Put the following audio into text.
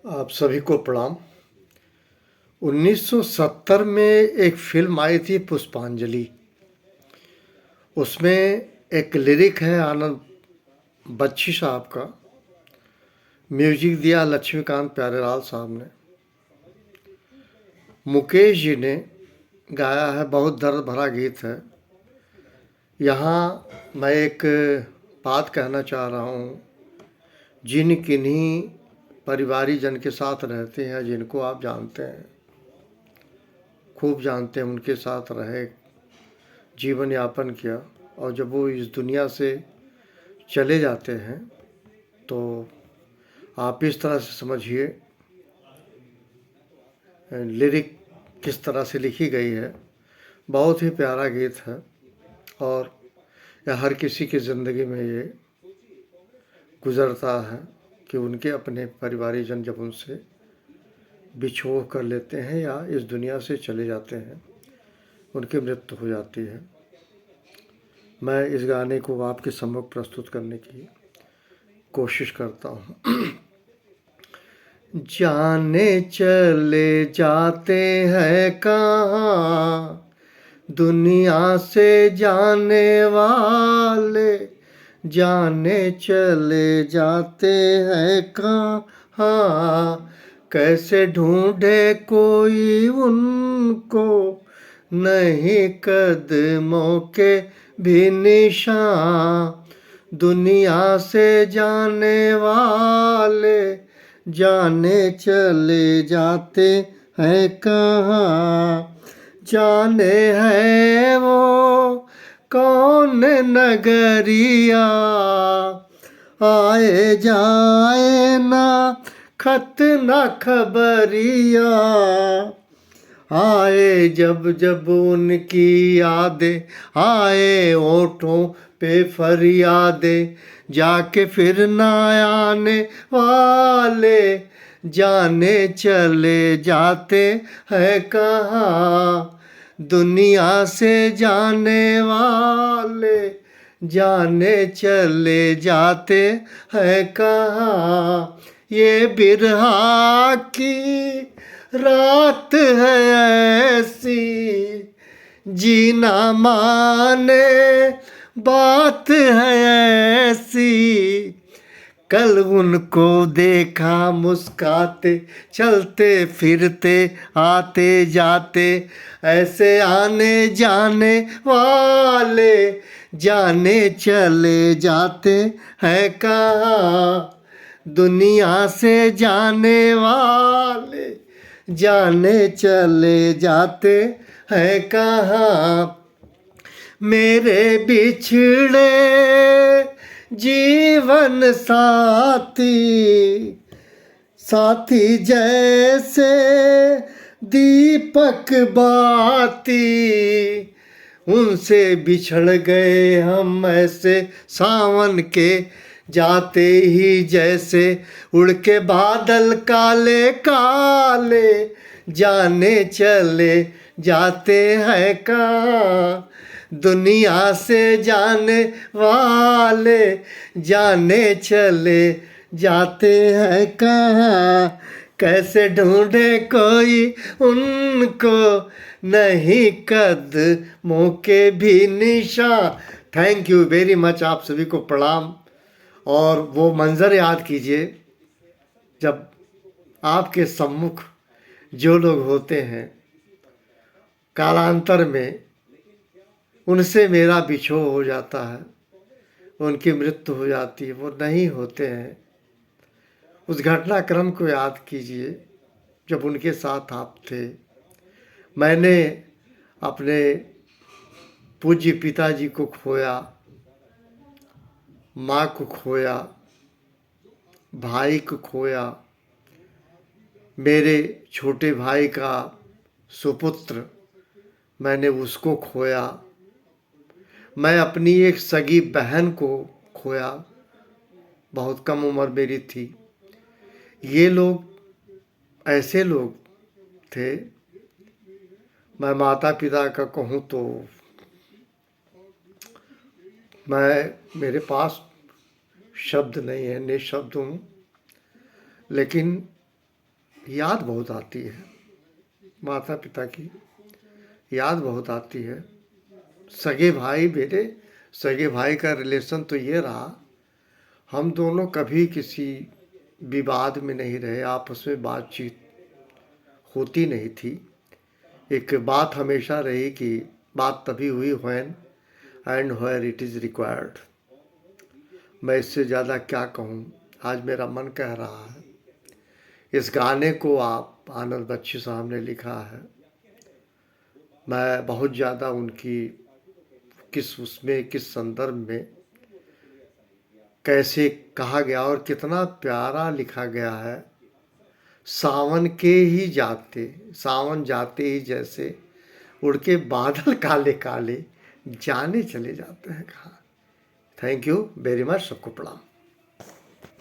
आप सभी को प्रणाम। 1970 में एक फ़िल्म आई थी पुष्पांजलि। उसमें एक लिरिक है आनंद बख्शी साहब का। म्यूजिक दिया लक्ष्मीकांत प्यारेलाल साहब ने। मुकेश जी ने गाया है, बहुत दर्द भरा गीत है। यहाँ मैं एक बात कहना चाह रहा हूँ। जिन किन्हीं परिवारीजन के साथ रहते हैं, जिनको आप जानते हैं, खूब जानते हैं, उनके साथ रहे, जीवन यापन किया, और जब वो इस दुनिया से चले जाते हैं तो आप इस तरह से समझिए लिरिक किस तरह से लिखी गई है। बहुत ही प्यारा गीत है और यह हर किसी की ज़िंदगी में ये गुज़रता है कि उनके अपने परिवारीजन जब उनसे बिछोह कर लेते हैं या इस दुनिया से चले जाते हैं, उनकी मृत्यु हो जाती है। मैं इस गाने को आपके सम्मुख प्रस्तुत करने की कोशिश करता हूँ। जाने चले जाते हैं कहाँ, दुनिया से जाने वाले, जाने चले जाते हैं कहाँ, कैसे ढूंढे कोई उनको, नहीं कदमों के भी निशान, दुनिया से जाने वाले, जाने चले जाते हैं कहाँ, जाने है वो कौन नगरिया, आए जाए ना खत ना खबरिया, आए जब जब उनकी यादें, आए ओठों पे फरियादें, जाके फिर ना आने वाले, जाने चले जाते हैं कहाँ, दुनिया से जाने वाले, जाने चले जाते हैं कहाँ। ये बिरहा की रात है ऐसी, जीना माने बात है ऐसी, कल उनको देखा मुस्काते, चलते फिरते आते जाते, ऐसे आने जाने वाले, जाने चले जाते हैं कहाँ, दुनिया से जाने वाले, जाने चले जाते हैं कहाँ। मेरे बिछड़े जीवन साथी, साथी जैसे दीपक बाती, उनसे बिछड़ गए हम ऐसे सावन के जाते ही, जैसे उड़ के बादल काले काले, जाने चले जाते हैं कहाँ, दुनिया से जाने वाले, जाने चले जाते हैं कहाँ, कैसे ढूंढे कोई उनको, नहीं कदमों के भी निशान। Thank you very much. आप सभी को प्रणाम। और वो मंज़र याद कीजिए जब आपके सम्मुख जो लोग होते हैं, कालांतर में उनसे मेरा बिछोह हो जाता है, उनकी मृत्यु हो जाती है, वो नहीं होते हैं। उस घटनाक्रम को याद कीजिए जब उनके साथ आप थे। मैंने अपने पूज्य पिताजी को खोया, माँ को खोया, भाई को खोया, मेरे छोटे भाई का सुपुत्र मैंने उसको खोया, मैं अपनी एक सगी बहन को खोया, बहुत कम उम्र मेरी थी। ये लोग ऐसे लोग थे, मैं माता पिता का कहूँ तो मेरे पास शब्द नहीं है, निशब्द हूँ। लेकिन याद बहुत आती है, माता पिता की याद बहुत आती है। सगे भाई, मेरे सगे भाई का रिलेशन तो ये रहा, हम दोनों कभी किसी विवाद में नहीं रहे, आपस में बातचीत होती नहीं थी। एक बात हमेशा रही कि बात तभी हुई when and where it is required. मैं इससे ज़्यादा क्या कहूँ, आज मेरा मन कह रहा है। इस गाने को आप आनंद बख्शी साहब ने लिखा है। मैं बहुत ज़्यादा उनकी किस संदर्भ में कैसे कहा गया और कितना प्यारा लिखा गया है। सावन जाते ही जैसे उड़ के बादल काले काले जाने चले जाते हैं कहाँ। थैंक यू वेरी मच, सबको प्रणाम।